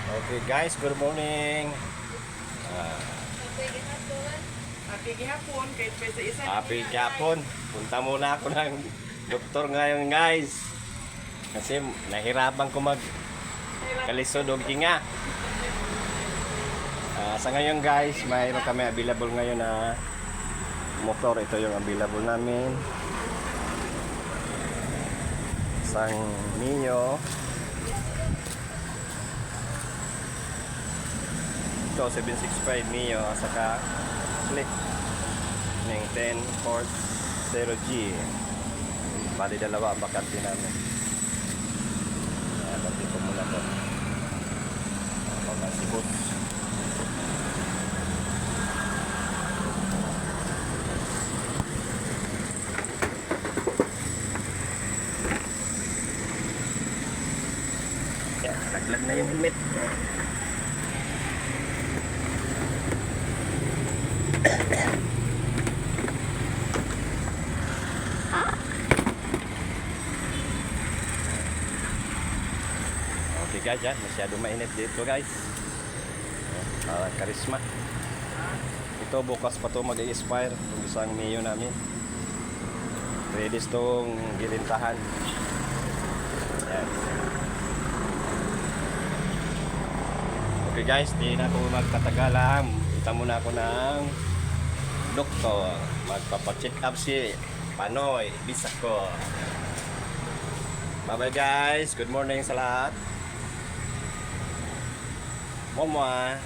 Okay guys, good morning. Happy gihapon kay sa isa. Happy hapon. Punta muna ako ng doktor ngayon guys. Kasi nahirapan ko kalisod og hinga. Sa ngayon guys, mayroon kami available ngayon na motor. Ito yung available namin. Isang Mio. Ito 765 Mio saka Click ng 1040G. Bali dalawa ang bakante namin. Bakante ko muna to. Mga sibot. Yan, naglag na yung helmet. Okay guys, yan. Masyado mainit dito guys. Parang karisma. Ito bukas pa to mag-expire itong isang Mio namin. Ready itong gilintahan. Yan. Okay guys, di na ako magtatagalan. Punta muna ako ng doktor. Magpapacheck up si Panoy, bisa ko. Bye bye guys, good morning sa lahat. Mama.